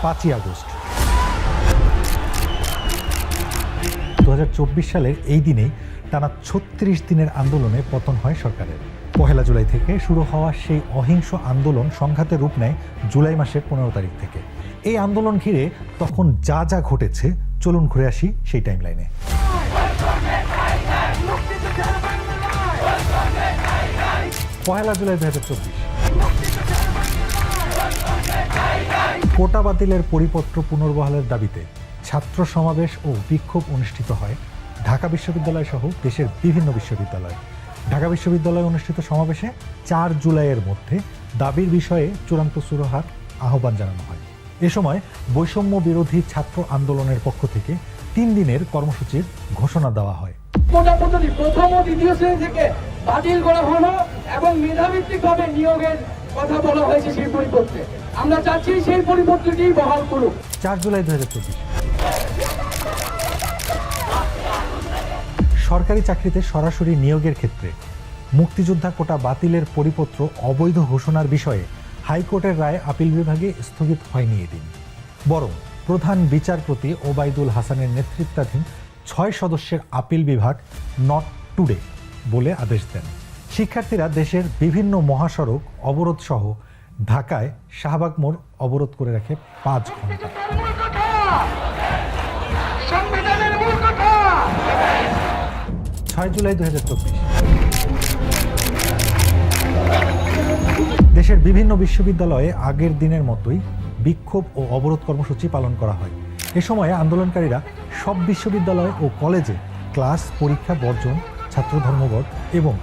5ই August. 2024 সালের এই দিনেই টানা 36 দিনের আন্দোলনে পতন হয় সরকারের। 1 জুলাই থেকে শুরু হওয়া সেই অহিংস আন্দোলন সংঘাতের রূপ নেয় জুলাই মাসের 15 তারিখ থেকে। এই আন্দোলন ঘিরে তখন যা যা ঘটেছে, চলুন ঘুরে আসি সেই টাইমলাইনে। 1 জুলাই 2024 কোটা বাতিলের পরিপত্র পুনর্বহালের দাবিতে ছাত্র সমাবেশ ও বিক্ষোভ অনুষ্ঠিত হয় ঢাকা বিশ্ববিদ্যালয় সহ দেশের বিভিন্ন বিশ্ববিদ্যালয়ে। ঢাকা বিশ্ববিদ্যালয়ে অনুষ্ঠিত সমাবেশে 4 জুলাইয়ের মধ্যে দাবির বিষয়ে চূড়ান্ত সুরাহার আহ্বান জানানো হয়। এ সময় বৈষম্য বিরোধী ছাত্র আন্দোলনের পক্ষ থেকে 3 দিনের কর্মসূচির ঘোষণা দেওয়া হয়। কোটা পদ্ধতি প্রথম ও দ্বিতীয় শ্রেণী থেকে বাতিল করা হলো এবং মেধাভিত্তিকভাবে নিয়োগের কথা বলা হয়েছে সেই পরিপত্রে। আমরা চাচ্ছি সেই পরিপত্রটি বহাল করুক। 4 জুলাই 2024 সরকারি চাকরিতে সরাসরি নিয়োগের ক্ষেত্রে মুক্তিযোদ্ধা কোটা বাতিলের পরিপত্র অবৈধ ঘোষণার বিষয়ে হাইকোর্টের রায় আপিল বিভাগে স্থগিত হয়নি এদিন, বরং প্রধান বিচারপতি ওবায়দুল হাসানের নেতৃত্বাধীন 6 সদস্যের আপিল বিভাগ নট টুডে বলে আদেশ দেন। শিক্ষার্থীরা দেশের বিভিন্ন মহাসড়ক অবরোধ সহ ঢাকায় শাহবাগ মোড় অবরোধ করে রাখে 5 ঘন্টা। 6 জুলাই 2024 দেশের বিভিন্ন বিশ্ববিদ্যালয়ে আগের দিনের মতোই বিক্ষোভ ও অবরোধ কর্মসূচি পালন করা হয়। এ সময়ে আন্দোলনকারীরা সব বিশ্ববিদ্যালয় ও কলেজে ক্লাস পরীক্ষা বর্জন, ছাত্র ধর্মঘট এবং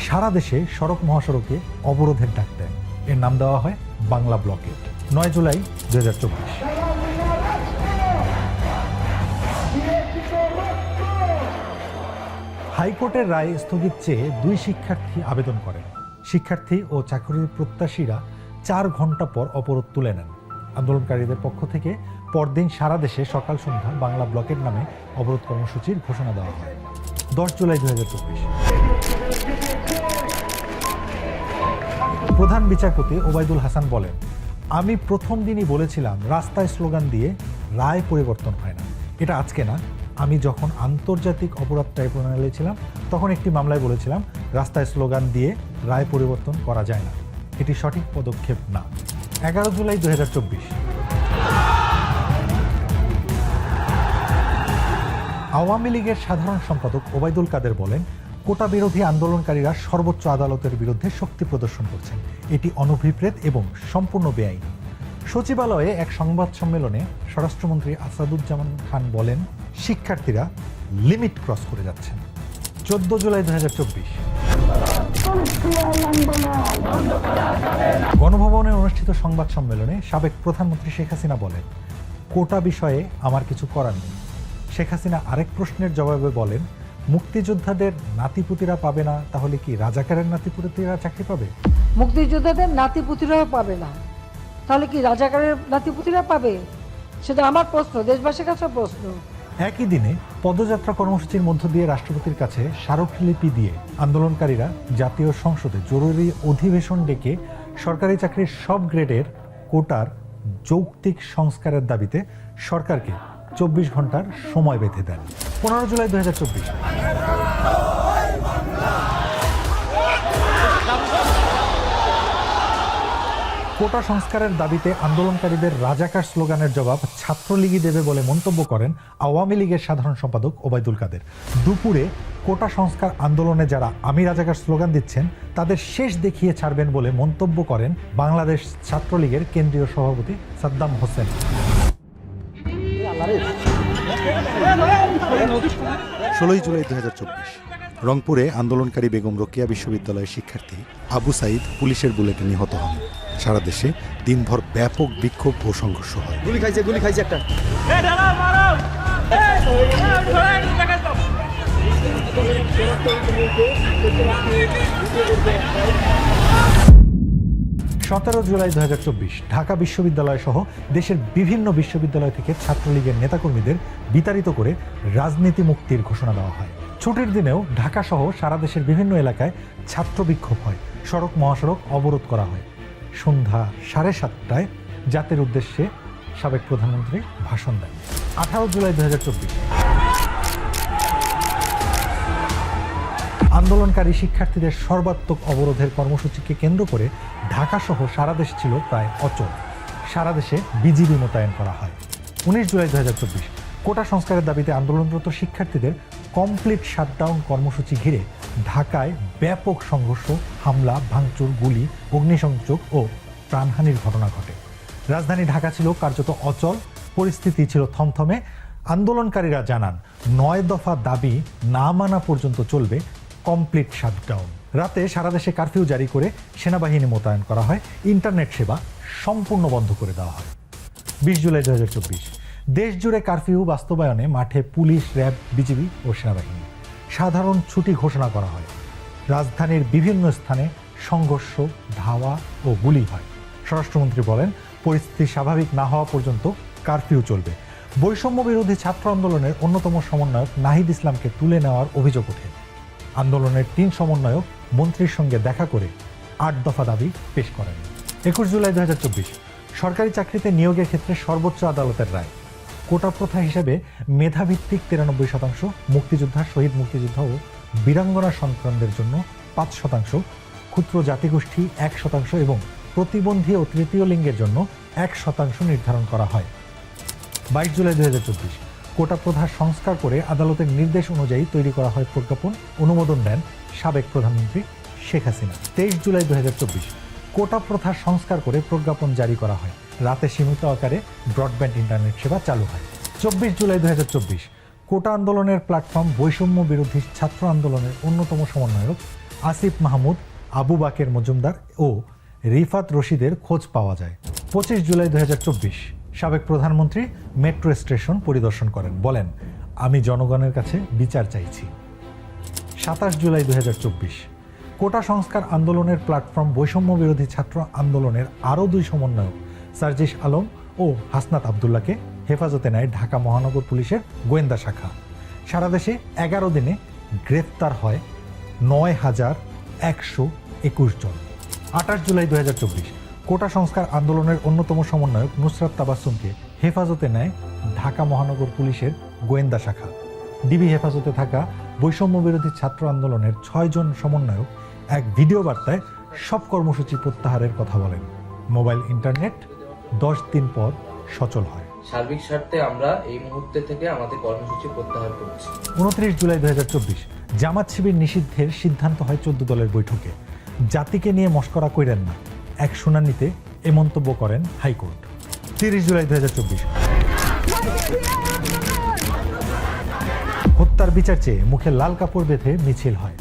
সারা দেশে সড়ক মহাসড়কে অবরোধের ডাক দেয়। এর নাম দেওয়া হয় বাংলা ব্লকেড। 9 জুলাই 2024 হাইকোর্টের রায় স্থগিত চেয়ে 2 শিক্ষার্থী আবেদন করেন। শিক্ষার্থী ও চাকরির প্রত্যাশীরা 4 ঘন্টা পর অবরোধ তুলে নেন। আন্দোলনকারীদের পক্ষ থেকে পরদিন সারা দেশে সকাল সন্ধ্যা বাংলা ব্লকের নামে অবরোধ কর্মসূচির ঘোষণা দেওয়া হয়। 10 জুলাই 2024 প্রধান বিচারপতি ওবায়দুল হাসান বলেন, আমি প্রথম দিনই বলেছিলাম রাস্তায় স্লোগান দিয়ে রায় পরিবর্তন হয় না। এটা আজকে না, আমি যখন আন্তর্জাতিক অপরাধ ট্রাইব্যুনালে ছিলাম তখন একটি মামলায় বলেছিলাম রাস্তায় স্লোগান দিয়ে রায় পরিবর্তন করা যায় না। এটি সঠিক পদক্ষেপ না। 11 জুলাই 2024 আওয়ামী লীগের সাধারণ সম্পাদক ওবায়দুল কাদের বলেন, কোটা বিরোধী আন্দোলনকারীরা সর্বোচ্চ আদালতের বিরুদ্ধে শক্তি প্রদর্শন করছেন। এটি অনভিপ্রেত এবং সম্পূর্ণ বেআইনি। সচিবালয়ে এক সংবাদ সম্মেলনে স্বরাষ্ট্রমন্ত্রী আসাদুজ্জামান খান বলেন, শিক্ষার্থীরা লিমিট ক্রস করে যাচ্ছেন। 14 জুলাই 2024 গণভবনে অনুষ্ঠিত সংবাদ সম্মেলনে সাবেক প্রধানমন্ত্রী শেখ হাসিনা বলেন, কোটা বিষয়ে আমার কিছু করার নেই। শেখ হাসিনা আরেক প্রশ্নের জবাবে বলেন, মুক্তিযোদ্ধাদের নাতিপুতিরা পাবে না, তাহলে কি রাজাকারের নাতিপুতিরা চাকরি পাবে? মুক্তিযোদ্ধাদের নাতিপুতিরাও পাবে না, তাহলে কি রাজাকারের নাতিপুতিরা পাবে? সেটা আমার প্রশ্ন, দেশবাসীর কাছে প্রশ্ন। একই দিনে পদযাত্রা কর্মসূচির মধ্য দিয়ে রাষ্ট্রপতির কাছে স্মারকলিপি দিয়ে আন্দোলনকারীরা জাতীয় সংসদে জরুরি অধিবেশন ডেকে সরকারি চাকরির সব গ্রেডের কোটার যৌক্তিক সংস্কারের দাবিতে সরকারকে 24 ঘন্টার সময় বেঁধে দেন। 15 জুলাই 2024 কোটা সংস্কারের দাবিতে আন্দোলনকারীদের রাজাকার স্লোগানের জবাব ছাত্রলীগই দেবে বলে মন্তব্য করেন আওয়ামী লীগের সাধারণ সম্পাদক ওবায়দুল কাদের। দুপুরে কোটা সংস্কার আন্দোলনে যারা আমি রাজাকার স্লোগান দিচ্ছেন তাদের শেষ দেখিয়ে ছাড়বেন বলে মন্তব্য করেন বাংলাদেশ ছাত্রলীগের কেন্দ্রীয় সভাপতি সাদ্দাম হোসেন। 16 জুলাই 2024 রংপুরে আন্দোলনকারী বেগম রোকেয়া বিশ্ববিদ্যালয়ের শিক্ষার্থী আবু সাইদ পুলিশের বুলেটে নিহত হন। সারা দেশে দিনভর ব্যাপক বিক্ষোভ ও সংঘর্ষ হয়। গুলি খাইছে একটা। সতেরো জুলাই 2024 ঢাকা বিশ্ববিদ্যালয় সহ দেশের বিভিন্ন বিশ্ববিদ্যালয় থেকে ছাত্রলীগের নেতাকর্মীদের বিতাড়িত করে রাজনীতি মুক্তির ঘোষণা দেওয়া হয়। ছুটির দিনেও ঢাকা সহ সারা দেশের বিভিন্ন এলাকায় ছাত্র বিক্ষোভ হয়, সড়ক মহাসড়ক অবরোধ করা হয়। সন্ধ্যা 7:30টায় জাতির উদ্দেশ্যে সাবেক প্রধানমন্ত্রী ভাষণ দেন। 18 জুলাই 2024 আন্দোলনকারী শিক্ষার্থীদের সর্বাত্মক অবরোধের কর্মসূচিকে কেন্দ্র করে ঢাকাসহ সারা দেশ ছিল প্রায় অচল। সারা দেশে বিজিবি মোতায়েন করা হয়। 19 জুলাই 2024 কোটা সংস্কারের দাবিতে আন্দোলনরত শিক্ষার্থীদের কমপ্লিট শাটডাউন কর্মসূচি ঘিরে ঢাকায় ব্যাপক সংঘর্ষ, হামলা, ভাঙচুর, গুলি, অগ্নিসংযোগ ও প্রাণহানির ঘটনা ঘটে। রাজধানী ঢাকা ছিল কার্যত অচল, পরিস্থিতি ছিল থমথমে। আন্দোলনকারীরা জানান 9 দফা দাবি না মানা পর্যন্ত চলবে কমপ্লিট শাটডাউন। রাতে সারা দেশে কারফিউ জারি করে সেনাবাহিনী মোতায়েন করা হয়। ইন্টারনেট সেবা সম্পূর্ণ বন্ধ করে দেওয়া হয়। 20 জুলাই 2024 দেশ জুড়ে কারফিউ বাস্তবায়নে মাঠে পুলিশ, র্যাব, বিজিবি ও সেনাবাহিনী। সাধারণ ছুটি ঘোষণা করা হয়। রাজধানীর বিভিন্ন স্থানে সংঘর্ষ, ধাওয়া ও গুলি হয়। স্বরাষ্ট্রমন্ত্রী বলেন, পরিস্থিতি স্বাভাবিক না হওয়া পর্যন্ত কারফিউ চলবে। বৈষম্য বিরোধী ছাত্র আন্দোলনের অন্যতম সমন্বয়ক নাহিদ ইসলামকে তুলে নেওয়ার অভিযোগ ওঠে। আন্দোলনের 3 সমন্বয়ক মন্ত্রীর সঙ্গে দেখা করে 8 দফা দাবি পেশ করেন। 21 জুলাই 2024 সরকারি চাকরিতে নিয়োগের ক্ষেত্রে সর্বোচ্চ আদালতের রায়। কোটা প্রথা হিসেবে মেধাভিত্তিক 93%, মুক্তিযোদ্ধা, শহীদ মুক্তিযোদ্ধা ও বীরাঙ্গনা সন্তানদের জন্য 5%, ক্ষুদ্র জাতিগোষ্ঠী 1% এবং প্রতিবন্ধী ও তৃতীয় লিঙ্গের জন্য 1% নির্ধারণ করা হয়। 22 জুলাই 2024 কোটা প্রথা সংস্কার করে আদালতের নির্দেশ অনুযায়ী তৈরি করা হয় প্রজ্ঞাপন। অনুমোদন দেন সাবেক প্রধানমন্ত্রী শেখ হাসিনা। 23 জুলাই 2024 কোটা প্রথা সংস্কার করে প্রজ্ঞাপন জারি করা হয়। রাতে সীমিত আকারে ব্রডব্যান্ড ইন্টারনেট সেবা চালু হয়। 24 জুলাই 2024 কোটা আন্দোলনের প্ল্যাটফর্ম বৈষম্য বিরোধী ছাত্র আন্দোলনের অন্যতম সমন্বয়ক আসিফ মাহমুদ, আবু বাকের মজুমদার ও রিফাত রশিদের খোঁজ পাওয়া যায়। 25 জুলাই 2024 সাবেক প্রধানমন্ত্রী মেট্রো স্টেশন পরিদর্শন করেন, বলেন, আমি জনগণের কাছে বিচার চাইছি। 27 জুলাই 2024 কোটা সংস্কার আন্দোলনের প্ল্যাটফর্ম বৈষম্য বিরোধী ছাত্র আন্দোলনের আরও 2 সমন্বয়ক সার্জিস আলম ও হাসনাত আবদুল্লাহকে হেফাজতে নেয় ঢাকা মহানগর পুলিশের গোয়েন্দা শাখা। সারা দেশে 11 দিনে গ্রেফতার হয় 9,121 জন। 28 জুলাই 2024 কোটা সংস্কার আন্দোলনের অন্যতম সমন্বয়ক নুসরাত তাবাসসুমকে হেফাজতে নেয় ঢাকা মহানগর পুলিশের গোয়েন্দা শাখা। ডিবি হেফাজতে থাকা বৈষম্য বিরোধী ছাত্র আন্দোলনের 6 জন সমন্বয়ক এক ভিডিও বার্তায় সব কর্মসূচি প্রত্যাহারের কথা বলেন। মোবাইল ইন্টারনেট 10 দিন পর সচল হয়। সার্বিক স্বার্থে আমরা এই মুহূর্তে থেকে আমাদের কর্মসূচি প্রত্যাহার করছি। 29 জুলাই 2024 জামাত শিবির নিষিদ্ধের সিদ্ধান্ত হয় 14 দলের বৈঠকে। জাতিকে নিয়ে মশকরা কইরেন না, এক শুনানিতে এ মন্তব্য করেন হাইকোর্ট। 30 জুলাই 2024 হত্যার বিচার চেয়ে মুখে লাল কাপড় বেঁধে মিছিল হয়।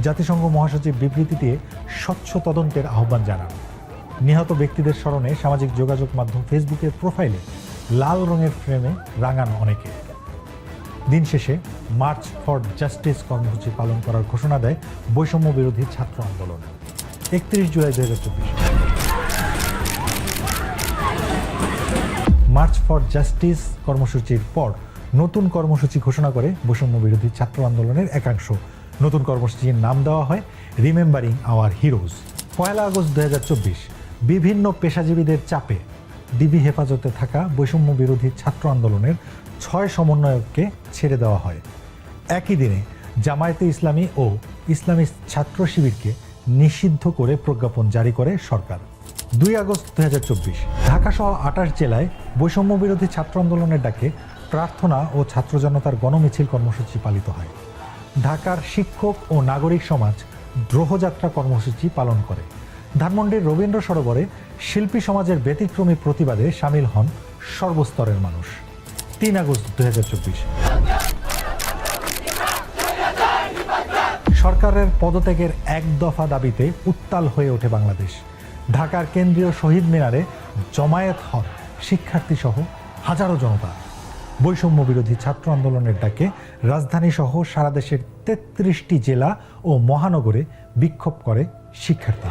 জাতিসংঘ মহাসচিব বিবৃতি দিয়ে স্বচ্ছ তদন্তের আহ্বান জানান। নিহত ব্যক্তিদের স্মরণে সামাজিক যোগাযোগ মাধ্যম ফেসবুকের প্রোফাইলে লাল রঙের ফ্রেমে রাঙানো অনেকে। দিন শেষে মার্চ ফর জাস্টিস কর্মসূচি পালন করার ঘোষণা দেয় বৈষম্য বিরোধী ছাত্র আন্দোলন। 31 জুলাই 2024 মার্চ ফর জাস্টিস কর্মসূচির পর নতুন কর্মসূচি ঘোষণা করে বৈষম্য বিরোধী ছাত্র আন্দোলনের একাংশ। নতুন কর্মসূচির নাম দেওয়া হয় রিমেম্বারিং আওয়ার হিরোজ। 1 আগস্ট 2024 বিভিন্ন পেশাজীবীদের চাপে ডিবি হেফাজতে থাকা বৈষম্য বিরোধী ছাত্র আন্দোলনের 6 সমন্বয়ককে ছেড়ে দেওয়া হয়। একই দিনে জামায়াতে ইসলামী ও ইসলামী ছাত্র শিবিরকে নিষিদ্ধ করে প্রজ্ঞাপন জারি করে সরকার। 2 আগস্ট 2024 ঢাকাসহ 28 জেলায় বৈষম্য বিরোধী ছাত্র আন্দোলনের ডাকে প্রার্থনা ও ছাত্র জনতার গণমিছিল কর্মসূচি পালিত হয়। ঢাকার শিক্ষক ও নাগরিক সমাজ দ্রোহযাত্রা কর্মসূচি পালন করে। ধানমন্ডির রবীন্দ্র সরোবরে শিল্পী সমাজের ব্যতিক্রমী প্রতিবাদে সামিল হন সর্বস্তরের মানুষ। 3 আগস্ট 2024 সরকারের পদত্যাগের 1 দফা দাবিতে উত্তাল হয়ে ওঠে বাংলাদেশ। ঢাকার কেন্দ্রীয় শহীদ মিনারে জমায়েত হন শিক্ষার্থী সহ হাজারো জনতা। বৈষম্য বিরোধী ছাত্র আন্দোলনের ডাকে রাজধানী সহ সারা দেশের 33টি জেলা ও মহানগরে বিক্ষোভ করে শিক্ষার্থী।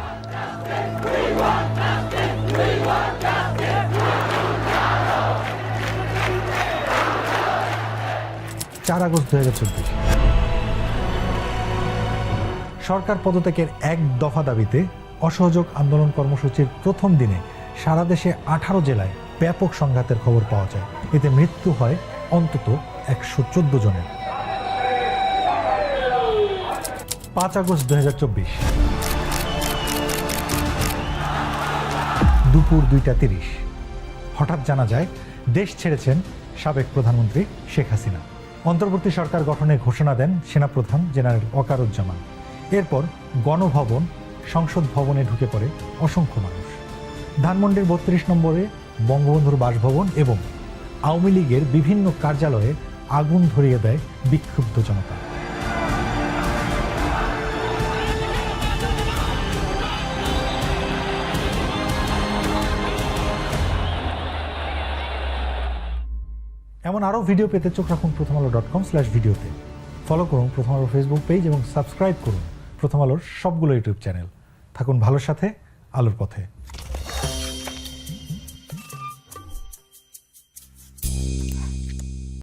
4 আগস্ট 2024 সরকার পদত্যাগের 1 দফা দাবিতে অসহযোগ আন্দোলন কর্মসূচির প্রথম দিনে সারা দেশে 18 জেলায় ব্যাপক সংঘাতের খবর পাওয়া যায়। এতে মৃত্যু হয় অন্তত 114 জনের। 5 আগস্ট 2024 দুপুর 2:30 হঠাৎ জানা যায় দেশ ছেড়েছেন সাবেক প্রধানমন্ত্রী শেখ হাসিনা। অন্তর্বর্তী সরকার গঠনের ঘোষণা দেন সেনাপ্রধান জেনারেল ওয়াকারুজ্জামান। এরপর গণভবন, সংসদ ভবনে ঢুকে পড়ে অসংখ্য মানুষ। ধানমন্ডির 32 নম্বরে বঙ্গবন্ধুর বাসভবন এবং আওয়ামী লীগের বিভিন্ন কার্যালয়ে আগুন ধরিয়ে দেয় বিক্ষুব্ধ জনতা। এমন আরও ভিডিও পেতে চোখ রাখুন prothomalo.com/ভিডিওতে। ফলো করুন প্রথম আলো ফেসবুক পেজ এবং সাবস্ক্রাইব করুন প্রথম আলোর সবগুলো ইউটিউব চ্যানেল। থাকুন ভালোর সাথে, আলোর পথে।